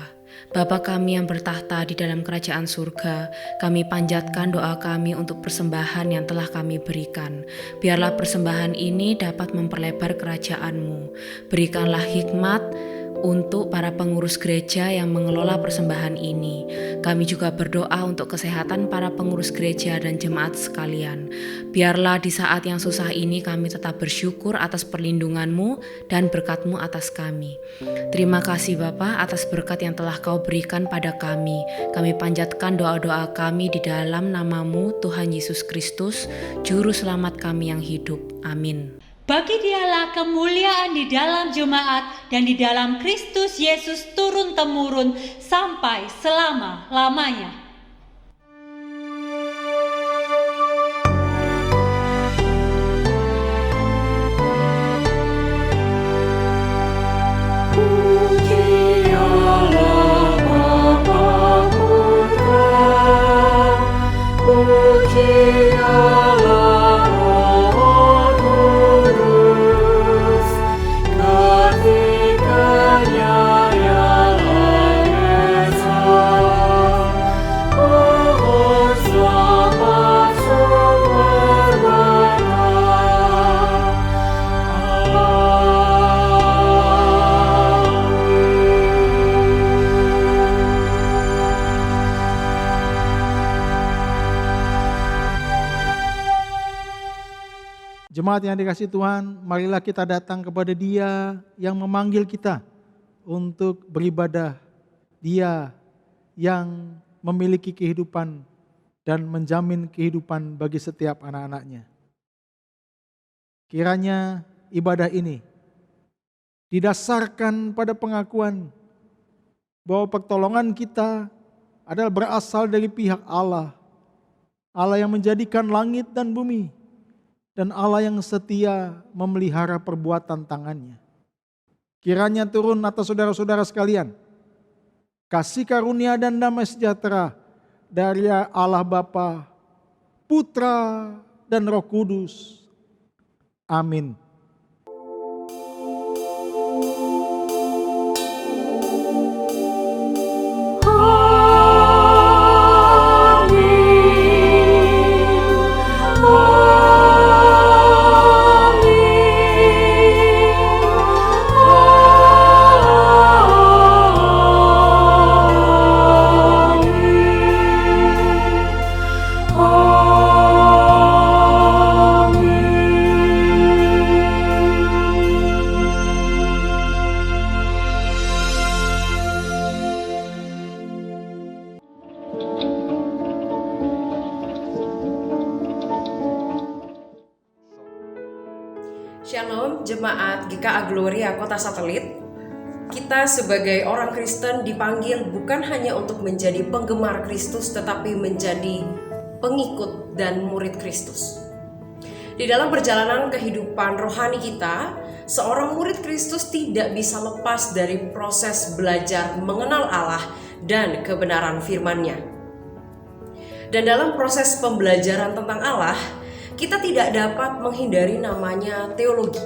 Bapa kami yang bertahta di dalam kerajaan surga, kami panjatkan doa kami untuk persembahan yang telah kami berikan. Biarlah persembahan ini dapat memperlebar kerajaan-Mu. Berikanlah hikmat untuk para pengurus gereja yang mengelola persembahan ini. Kami juga berdoa untuk kesehatan para pengurus gereja dan jemaat sekalian. Biarlah di saat yang susah ini kami tetap bersyukur atas perlindungan-Mu dan berkat-Mu atas kami. Terima kasih Bapa atas berkat yang telah Kau berikan pada kami. Kami panjatkan doa-doa kami di dalam nama-Mu Tuhan Yesus Kristus, Juru Selamat kami yang hidup. Amin. Bagi Dialah kemuliaan di dalam jemaat dan di dalam Kristus Yesus turun-temurun sampai selama-lamanya. Puji Allah Bapa Putra, puji Allah Roh Kudus, ketiganya yang esa. Oh selamat sumber berkah. Jemaat yang dikasihi Tuhan, marilah kita datang kepada Dia yang memanggil kita untuk beribadah. Dia yang memiliki kehidupan dan menjamin kehidupan bagi setiap anak-anaknya. Kiranya ibadah ini didasarkan pada pengakuan bahwa pertolongan kita adalah berasal dari pihak Allah. Allah yang menjadikan langit dan bumi, dan Allah yang setia memelihara perbuatan tangannya. Kiranya turun atas saudara-saudara sekalian kasih karunia dan damai sejahtera dari Allah Bapa, Putra, dan Roh Kudus. Amin. Shalom Jemaat GKA Gloria Kota Satelit. Kita sebagai orang Kristen dipanggil bukan hanya untuk menjadi penggemar Kristus, tetapi menjadi pengikut dan murid Kristus. Di dalam perjalanan kehidupan rohani kita, seorang murid Kristus tidak bisa lepas dari proses belajar mengenal Allah dan kebenaran firman-Nya. Dan dalam proses pembelajaran tentang Allah, kita tidak dapat menghindari namanya teologi.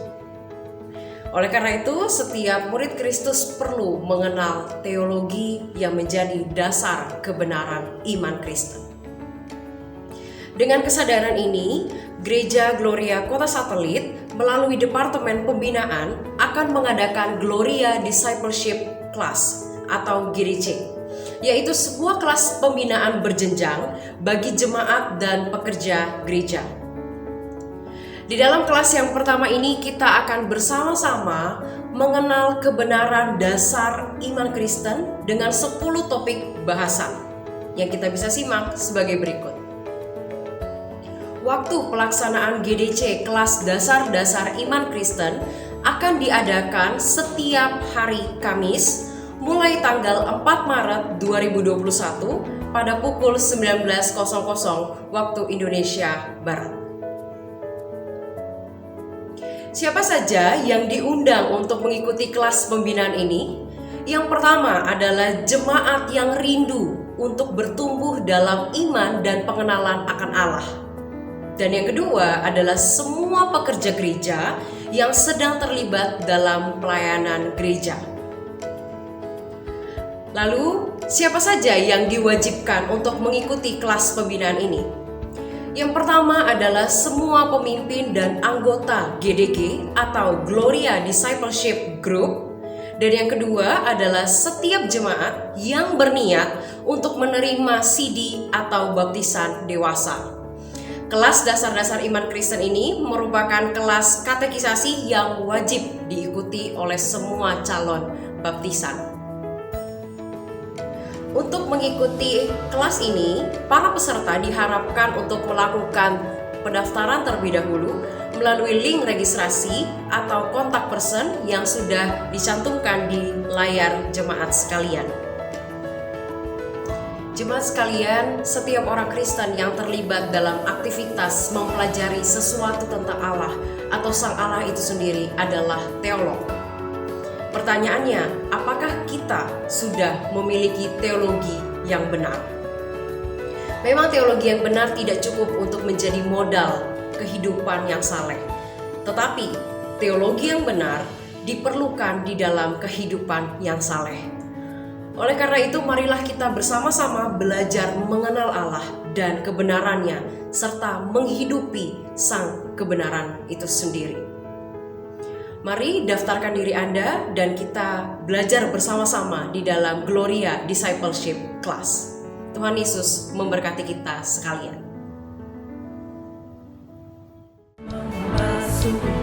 Oleh karena itu, setiap murid Kristus perlu mengenal teologi yang menjadi dasar kebenaran iman Kristen. Dengan kesadaran ini, Gereja Gloria Kota Satelit melalui Departemen Pembinaan akan mengadakan Gloria Discipleship Class atau GDC, yaitu sebuah kelas pembinaan berjenjang bagi jemaat dan pekerja gereja. Di dalam kelas yang pertama ini kita akan bersama-sama mengenal kebenaran dasar iman Kristen dengan 10 topik bahasan yang kita bisa simak sebagai berikut. Waktu pelaksanaan GDC kelas dasar-dasar iman Kristen akan diadakan setiap hari Kamis mulai tanggal 4 Maret 2021 pada pukul 19.00 waktu Indonesia Barat. Siapa saja yang diundang untuk mengikuti kelas pembinaan ini? Yang pertama adalah jemaat yang rindu untuk bertumbuh dalam iman dan pengenalan akan Allah. Dan yang kedua adalah semua pekerja gereja yang sedang terlibat dalam pelayanan gereja. Lalu, siapa saja yang diwajibkan untuk mengikuti kelas pembinaan ini? Yang pertama adalah semua pemimpin dan anggota GDG atau Gloria Discipleship Group. Dan yang kedua adalah setiap jemaat yang berniat untuk menerima CD atau baptisan dewasa. Kelas dasar-dasar iman Kristen ini merupakan kelas katekisasi yang wajib diikuti oleh semua calon baptisan. Untuk mengikuti kelas ini, para peserta diharapkan untuk melakukan pendaftaran terlebih dahulu melalui link registrasi atau kontak person yang sudah dicantumkan di layar jemaat sekalian. Jemaat sekalian, setiap orang Kristen yang terlibat dalam aktivitas mempelajari sesuatu tentang Allah atau Sang Allah itu sendiri adalah teolog. Pertanyaannya, apakah kita sudah memiliki teologi yang benar? Memang teologi yang benar tidak cukup untuk menjadi modal kehidupan yang saleh. Tetapi teologi yang benar diperlukan di dalam kehidupan yang saleh. Oleh karena itu, marilah kita bersama-sama belajar mengenal Allah dan kebenarannya, serta menghidupi Sang kebenaran itu sendiri. Mari daftarkan diri Anda dan kita belajar bersama-sama di dalam Gloria Discipleship Class. Tuhan Yesus memberkati kita sekalian. Memasuki